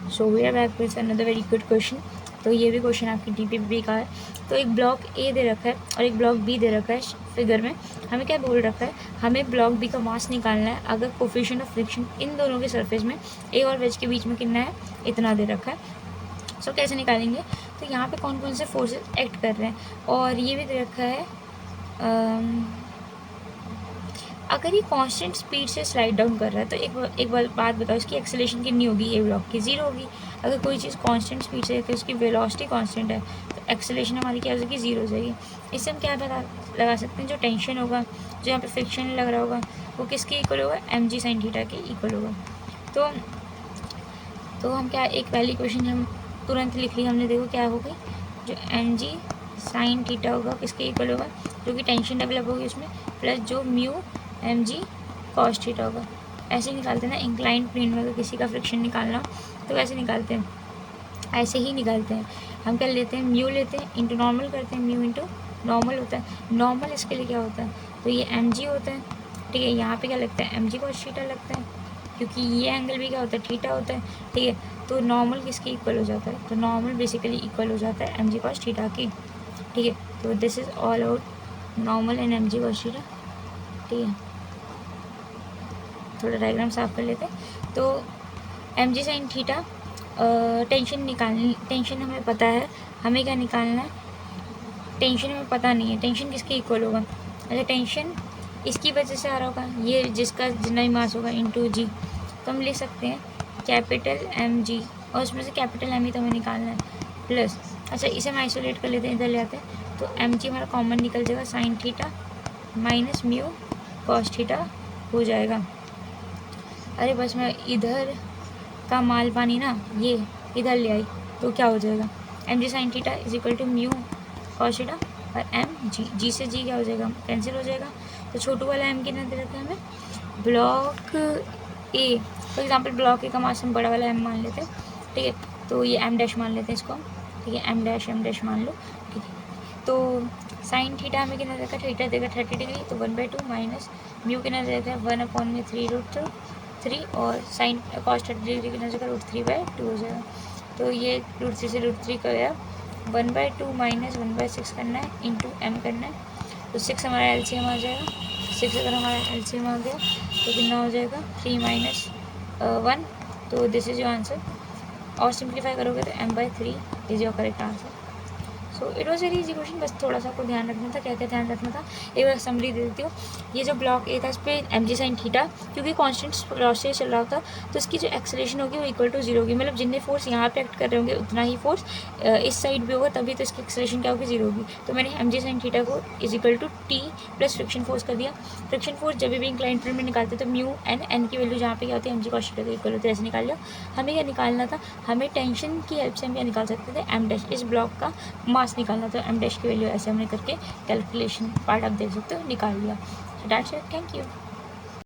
So we are back with another very good question. तो ये भी क्वेश्चन आपकी DPP का है। तो एक ब्लॉक ए दे रखा है और एक ब्लॉक बी दे रखा है फिगर में। हमें क्या बोल रखा है, हमें ब्लॉक बी का मास निकालना है अगर कोफिशिएंट ऑफ फ्रिक्शन इन दोनों के सरफेस में ए और वेज के बीच में कितना है, इतना दे रखा है। सो कैसे निकालेंगे, तो यहाँ पे कौन कौन से फोर्सेस एक्ट कर रहे हैं, और ये भी दे रखा है अगर ये कांस्टेंट स्पीड से स्लाइड डाउन कर रहा है तो एक बात बताओ, इसकी एक्सेलेरेशन कितनी होगी, ये ब्लॉक की 0 होगी। अगर कोई चीज़ कांस्टेंट स्पीड से है, उसकी वेलोसिटी कांस्टेंट है, तो एक्सेलेरेशन हमारी क्या हो जाएगी, 0 हो जाएगी। इससे हम क्या पता लगा सकते हैं, जो टेंशन होगा, जो यहाँ पे फ्रिक्शन लग रहा होगा, वो किसके इक्वल होगा, mg sin थीटा के इक्वल होगा। तो हम क्या, एक पहली क्वेश्चन हम तुरंत लिख ली हमने, देखो क्या होगी, जो mg sin थीटा होगा किसके इक्वल होगा, जो कि टेंशन डेवलप होगी उसमें, प्लस जो म्यू mg cos थीटा होगा। ऐसे ही निकालते हैं ना, इंक्लाइंड प्लेन में अगर किसी का फ्रिक्शन निकालना तो कैसे निकालते हैं, ऐसे ही निकालते हैं। हम क्या लेते हैं, म्यू लेते हैं, इंटू नॉर्मल करते हैं, म्यू इंटू नॉर्मल होता है। नॉर्मल इसके लिए क्या होता है, तो ये mg होता है, ठीक है। यहाँ पे क्या लगता है, mg cos थीटा लगता है, क्योंकि ये एंगल भी क्या होता है, थीटा होता है, ठीक है। तो नॉर्मल किसके इक्वल हो जाता है, तो नॉर्मल बेसिकली इक्वल हो जाता है mg cos थीटा की, ठीक है। तो this is all out normal and mg cos theta, ठीक है। थोड़ा डायग्राम साफ कर लेते हैं। तो mg sin थीटा, टेंशन हमें पता है, हमें क्या निकालना है, टेंशन हमें पता नहीं है, टेंशन किसके इक्वल होगा, अच्छा टेंशन इसकी वजह से आ रहा होगा, ये जिसका जितना ही मास होगा इंटू जी, तो हम लिख सकते हैं कैपिटल mg, और उसमें से कैपिटल m ही तो हमें निकालना है, प्लस, अच्छा इसे हम आइसोलेट कर लेते हैं, इधर ले आते हैं, तो mg हमारा कॉमन निकल जाएगा, sine theta minus mu cos theta हो जाएगा। अरे बस मैं इधर का माल पानी ना ये इधर ले आई, तो क्या हो जाएगा, mg sin theta is equal to mu cos theta और जी से जी क्या हो जाएगा, कैंसिल हो जाएगा। तो छोटू वाला m कितना दे रखा है हमें, block A, for example block ए का मास हम बड़ा वाला m मान लेते हैं, ठीक है। तो ये m डैश मान लेते हैं इसको, ठीक है, m डैश मान लो, ठीक है। तो साइन थीटा हमें कितना देखा, थीटा देगा 30 डिग्री, तो 1/2 माइनस म्यू कितना देखा है 1/3√3, और साइन कॉस 30 डिग्री कितना जगह √3/2 हो जाएगा। तो ये √3 से √3 का गया, 1/2 माइनस 1/6 करना है, इंटू m करना है, तो 6 हमारा LCM आ जाएगा। 6 अगर हमारा LCM आ गया तो कितना हो जाएगा, 3 माइनस 1, तो दिस इज योर आंसर। और सिंप्लीफाई करोगे तो m/3 is your correct answer. So it was very easy question, बस थोड़ा सा आपको ध्यान रखना था, क्या क्या ध्यान रखना था, एक बार समरी दे देती हूँ। ये जो ब्लॉक ए था इस पर mg sin थीटा, क्योंकि कांस्टेंट वेलोसिटी चल रहा था, तो इसकी जो एक्सेलेरेशन होगी वो इक्वल टू 0 होगी, मतलब जितने फोर्स यहाँ पे एक्ट कर रहे होंगे उतना ही फोर्स इस साइड भी होगा, तभी तो इसकी एक्सेलेरेशन क्या होगी, 0 होगी। तो मैंने mg sin थीटा को is equal to T plus friction force कर दिया। फ्रिक्शन फोर्स जब भी इंक्लाइंड प्लेन में निकालते तो म्यू एन की वैल्यू जहाँ पे क्या होती है mg cos थीटा के इक्वल होती है, ऐसे निकाल लिया। हमें क्या निकालना था, हमें टेंशन की हेल्प से हम क्या निकाल सकते थे, m डैश, इस ब्लॉक का मास निकालना था, m डैश की वैल्यू ऐसे हमने करके कैलकुलेशन पार्ट आप देख सकते हो निकाल लिया। So that's it, thank you.